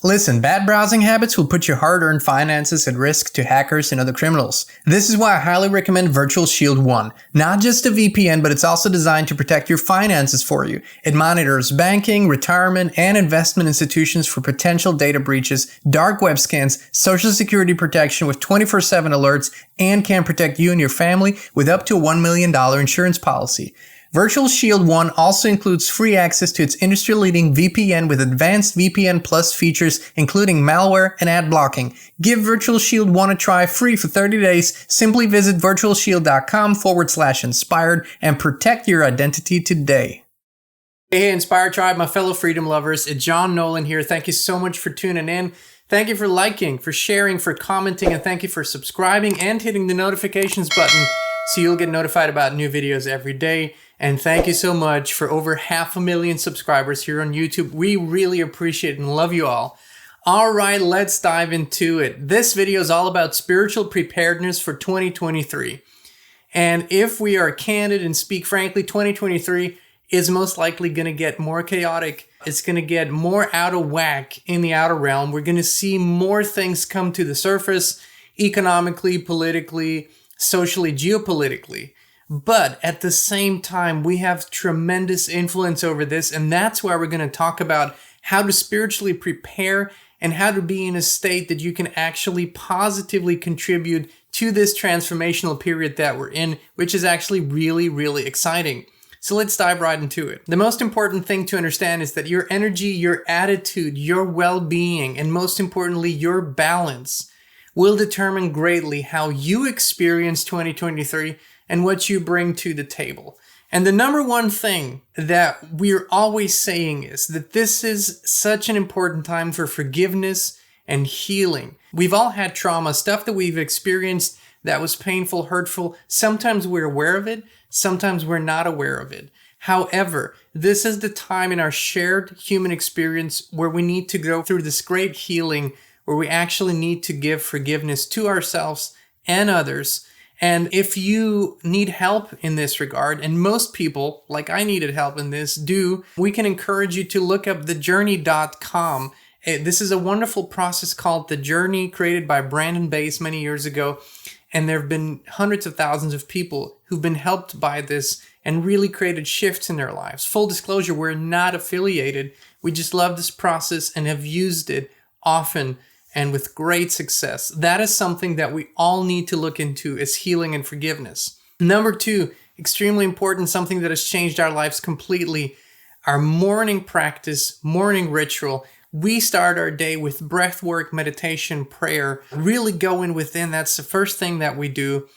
Listen, bad browsing habits will put your hard-earned finances at risk to hackers and other criminals. This is why I highly recommend Virtual Shield 1. Not just a VPN, but it's also designed to protect your finances for you. It monitors banking, retirement, and investment institutions for potential data breaches, dark web scans, social security protection with 24/7 alerts, and can protect you and your family with up to a $1 million insurance policy. Virtual Shield 1 also includes free access to its industry-leading VPN with advanced VPN Plus features, including malware and ad blocking. Give Virtual Shield 1 a try free for 30 days. Simply visit virtualshield.com/inspired and protect your identity today. Hey, Inspired Tribe, my fellow freedom lovers. It's John Nolan here. Thank you so much for tuning in. Thank you for liking, for sharing, for commenting, and thank you for subscribing and hitting the notifications button so you'll get notified about new videos every day. And thank you so much for over 500,000 subscribers here on YouTube. We really appreciate it and love you all. All right, let's dive into it. This video is all about spiritual preparedness for 2023. And if we are candid and speak frankly, 2023 is most likely going to get more chaotic. It's going to get more out of whack in the outer realm. We're going to see more things come to the surface, economically, politically, socially, geopolitically. But at the same time, we have tremendous influence over this, and that's why we're going to talk about how to spiritually prepare and how to be in a state that you can actually positively contribute to this transformational period that we're in, which is actually really, really exciting. So let's dive right into it. The most important thing to understand is that your energy, your attitude, your well-being, and most importantly, your balance will determine greatly how you experience 2023 and what you bring to the table. And the number one thing that we're always saying is that this is such an important time for forgiveness and healing. We've all had trauma, stuff that we've experienced that was painful, hurtful. Sometimes we're aware of it, sometimes we're not aware of it. However, this is the time in our shared human experience where we need to go through this great healing, where we actually need to give forgiveness to ourselves and others. And if you need help in this regard, and most people, like I needed help in this, do, we can encourage you to look up thejourney.com. This is a wonderful process called The Journey, created by Brandon Bass many years ago. And there have been hundreds of thousands of people who've been helped by this and really created shifts in their lives. Full disclosure, we're not affiliated. We just love this process and have used it often and with great success. That is something that we all need to look into, is healing and forgiveness. Number two, extremely important, something that has changed our lives completely, our morning practice, morning ritual. We start our day with breath work, meditation, prayer, really going within. That's the first thing that we do,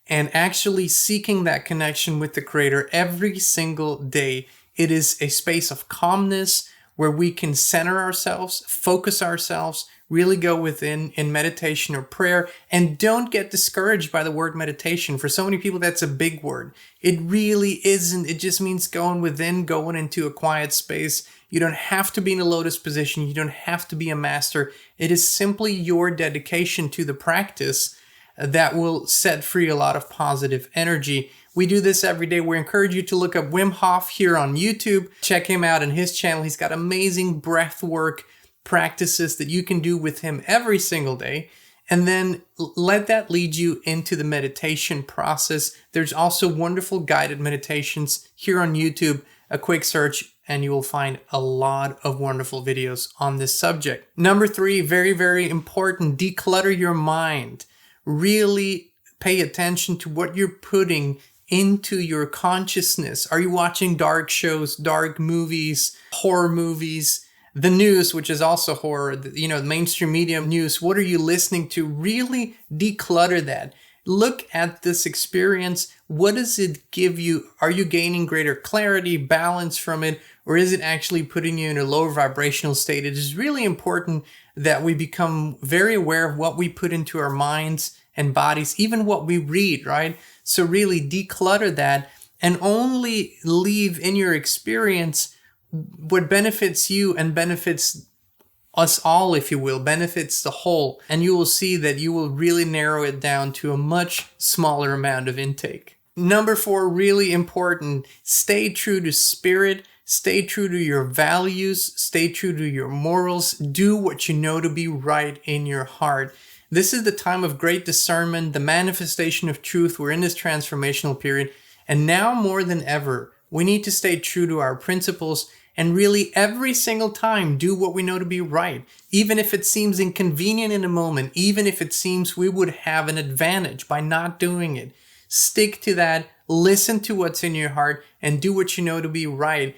and actually seeking that connection with the Creator every single day. It is a space of calmness where we can center ourselves, focus ourselves, really go within in meditation or prayer. And don't get discouraged by the word meditation. For so many people, that's a big word. It really isn't. It just means going within, going into a quiet space. You don't have to be in a lotus position. You don't have to be a master. It is simply your dedication to the practice that will set free a lot of positive energy. We do this every day. We encourage you to look up Wim Hof here on YouTube. Check him out on his channel. He's got amazing breath work practices that you can do with him every single day. And then let that lead you into the meditation process. There's also wonderful guided meditations here on YouTube. A quick search and you will find a lot of wonderful videos on this subject. Number three, very, very important, declutter your mind. Really pay attention to what you're putting into your consciousness. Are you watching dark shows, dark movies, horror movies? The news, which is also horror, the mainstream media news, what are you listening to? Really declutter that. Look at this experience. What does it give you? Are you gaining greater clarity, balance from it? Or is it actually putting you in a lower vibrational state? It is really important that we become very aware of what we put into our minds and bodies, even what we read, right? So really declutter that and only leave in your experience what benefits you and benefits us all, if you will, benefits the whole. And you will see that you will really narrow it down to a much smaller amount of intake. Number four, really important, stay true to spirit, Stay true to your values, stay true to your morals, do what you know to be right in your heart. This is the time of great discernment, the manifestation of truth. We're in this transformational period, and now more than ever, we need to stay true to our principles and really every single time do what we know to be right. Even if it seems inconvenient in a moment, even if it seems we would have an advantage by not doing it, stick to that, listen to what's in your heart, and do what you know to be right.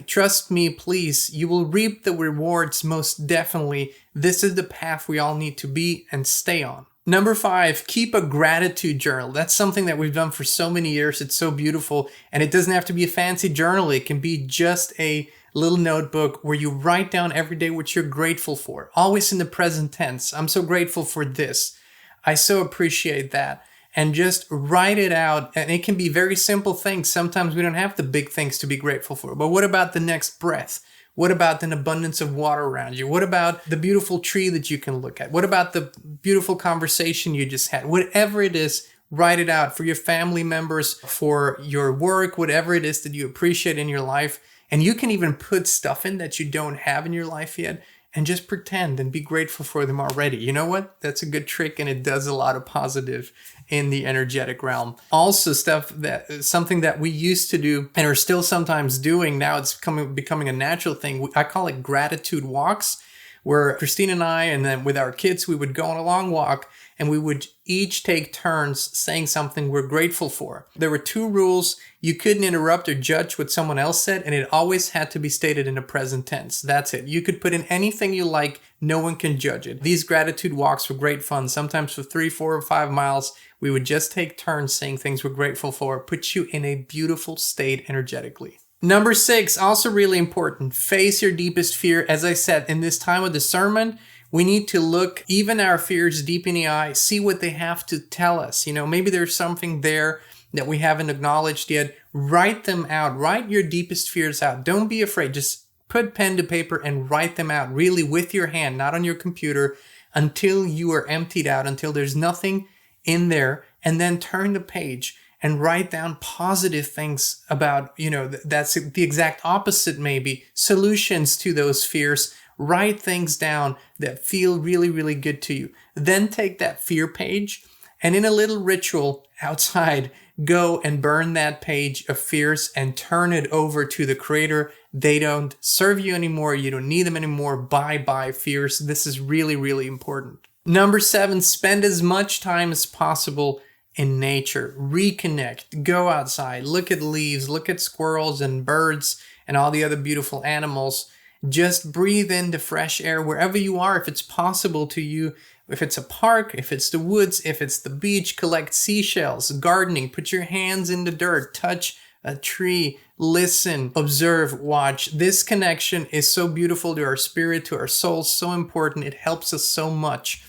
Trust me, please, you will reap the rewards most definitely. This is the path we all need to be and stay on. Number 5, keep a gratitude journal. That's something that we've done for so many years. It's so beautiful, and it doesn't have to be a fancy journal. It can be just a little notebook where you write down every day what you're grateful for, always in the present tense. I'm so grateful for this. I so appreciate that. And just write it out. And it can be very simple things. Sometimes we don't have the big things to be grateful for. But what about the next breath? What about an abundance of water around you? What about the beautiful tree that you can look at? What about the beautiful conversation you just had? Whatever it is, write it out for your family members, for your work, whatever it is that you appreciate in your life. And you can even put stuff in that you don't have in your life yet and just pretend and be grateful for them already. You know what? That's a good trick, and it does a lot of positive in the energetic realm. Also, something that we used to do and are still sometimes doing, now it's becoming a natural thing. I call it gratitude walks, where Christine and I, and then with our kids, we would go on a long walk and we would each take turns saying something we're grateful for. There were 2 rules. You couldn't interrupt or judge what someone else said, and it always had to be stated in the present tense. That's it. You could put in anything you like. No one can judge it. These gratitude walks were great fun. Sometimes for 3, 4, or 5 miles, we would just take turns saying things we're grateful for. Put you in a beautiful state energetically. Number 6, also really important. Face your deepest fear. As I said, in this time of discernment, we need to look even our fears deep in the eye, see what they have to tell us. Maybe there's something there that we haven't acknowledged yet. Write them out. Write your deepest fears out. Don't be afraid. Just put pen to paper and write them out, really with your hand, not on your computer, until you are emptied out, until there's nothing in there, and then turn the page and write down positive things about, that's the exact opposite maybe, solutions to those fears. Write things down that feel really, really good to you. Then take that fear page and in a little ritual outside, go and burn that page of fears and turn it over to the Creator. They don't serve you anymore. You don't need them anymore. Bye-bye fears. This is really, really important. Number 7, spend as much time as possible in nature. Reconnect. Go outside. Look at leaves. Look at squirrels and birds and all the other beautiful animals. Just breathe in the fresh air wherever you are, if it's possible to you. If it's a park, if it's the woods, if it's the beach, collect seashells, gardening, put your hands in the dirt, touch a tree, listen, observe, watch. This connection is so beautiful to our spirit, to our soul, so important. It helps us so much.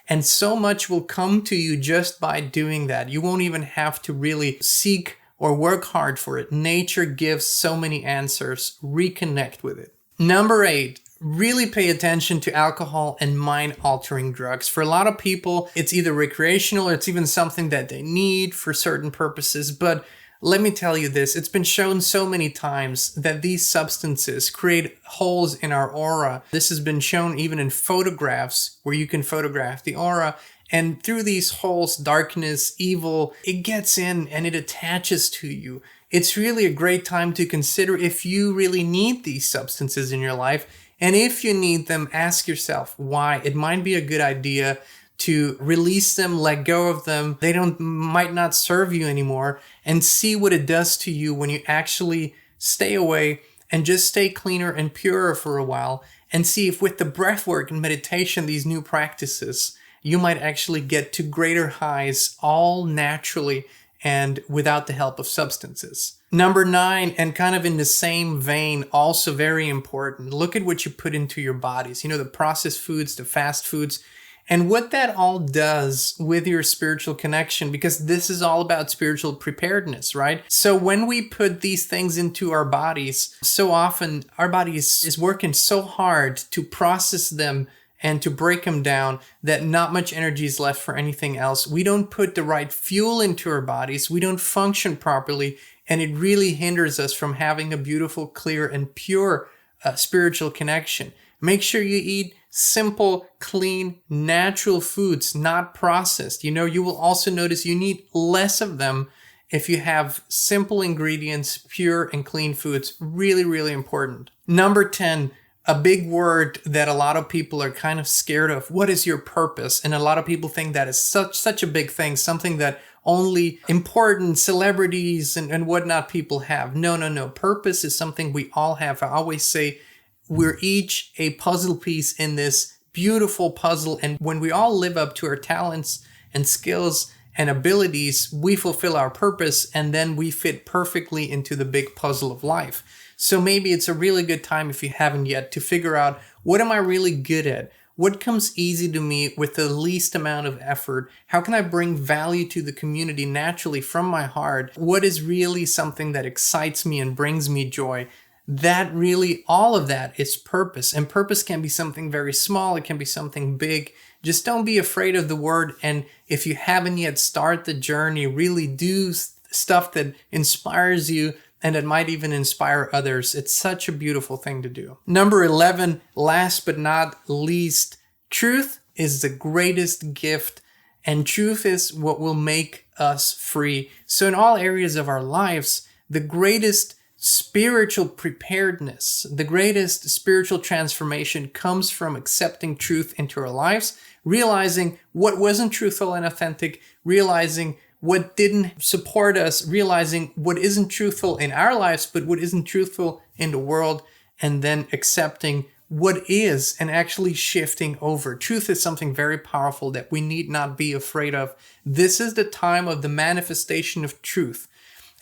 And so much will come to you just by doing that. You won't even have to really seek or work hard for it. Nature gives so many answers. Reconnect with it. Number 8, really pay attention to alcohol and mind-altering drugs. For a lot of people, it's either recreational or it's even something that they need for certain purposes. But let me tell you this, it's been shown so many times that these substances create holes in our aura. This has been shown even in photographs where you can photograph the aura. And through these holes, darkness, evil, it gets in and it attaches to you. It's really a great time to consider if you really need these substances in your life. And if you need them, ask yourself why. It might be a good idea to release them, let go of them. They might not serve you anymore, and see what it does to you when you actually stay away and just stay cleaner and purer for a while, and see if with the breath work and meditation, these new practices, you might actually get to greater highs all naturally and without the help of substances. Number 9, and kind of in the same vein, also very important, look at what you put into your bodies. The processed foods, the fast foods, and what that all does with your spiritual connection, because this is all about spiritual preparedness, right? So when we put these things into our bodies, so often our body is working so hard to process them and to break them down that not much energy is left for anything else. We don't put the right fuel into our bodies. We don't function properly. and it really hinders us from having a beautiful, clear, and pure spiritual connection. Make sure you eat simple, clean, natural foods, not processed. You will also notice you need less of them if you have simple ingredients, pure and clean foods. Really, really important. Number 10, a big word that a lot of people are kind of scared of. What is your purpose? And a lot of people think that is such a big thing, something that only important celebrities and whatnot people have. No. Purpose is something we all have. I always say we're each a puzzle piece in this beautiful puzzle. And when we all live up to our talents and skills and abilities, we fulfill our purpose, and then we fit perfectly into the big puzzle of life. So maybe it's a really good time, if you haven't yet, to figure out, what am I really good at? What comes easy to me with the least amount of effort? How can I bring value to the community naturally from my heart? What is really something that excites me and brings me joy? That really, all of that is purpose. And purpose can be something very small. It can be something big. Just don't be afraid of the word. And if you haven't yet, start the journey. Really do stuff that inspires you and that might even inspire others. It's such a beautiful thing to do. Number 11, last but not least, truth is the greatest gift, and truth is what will make us free. So in all areas of our lives, the greatest spiritual preparedness, the greatest spiritual transformation comes from accepting truth into our lives, realizing what wasn't truthful and authentic, realizing what didn't support us, realizing what isn't truthful in our lives, but what isn't truthful in the world, and then accepting what is and actually shifting over. Truth is something very powerful that we need not be afraid of. This is the time of the manifestation of truth.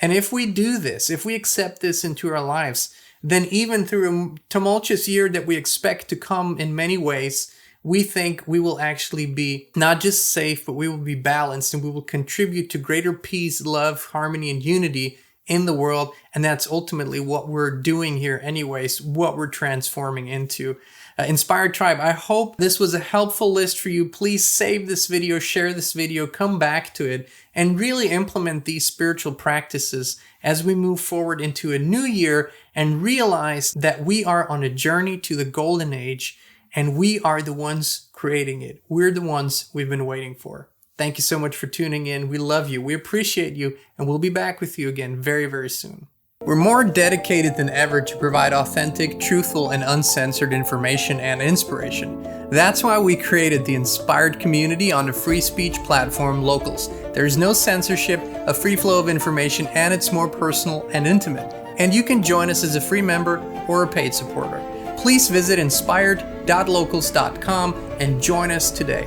And if we do this, if we accept this into our lives, then even through a tumultuous year that we expect to come in many ways, we think we will actually be not just safe, but we will be balanced, and we will contribute to greater peace, love, harmony, and unity in the world. And that's ultimately what we're doing here anyways, what we're transforming into. Inspired Tribe, I hope this was a helpful list for you. Please save this video, share this video, come back to it, and really implement these spiritual practices as we move forward into a new year and realize that we are on a journey to the golden age, and we are the ones creating it. We're the ones we've been waiting for. Thank you so much for tuning in. We love you. We appreciate you. And we'll be back with you again very, very soon. We're more dedicated than ever to provide authentic, truthful, and uncensored information and inspiration. That's why we created the Inspired community on the free speech platform Locals. There's no censorship, a free flow of information, and it's more personal and intimate. And you can join us as a free member or a paid supporter. Please visit inspired.locals.com and join us today.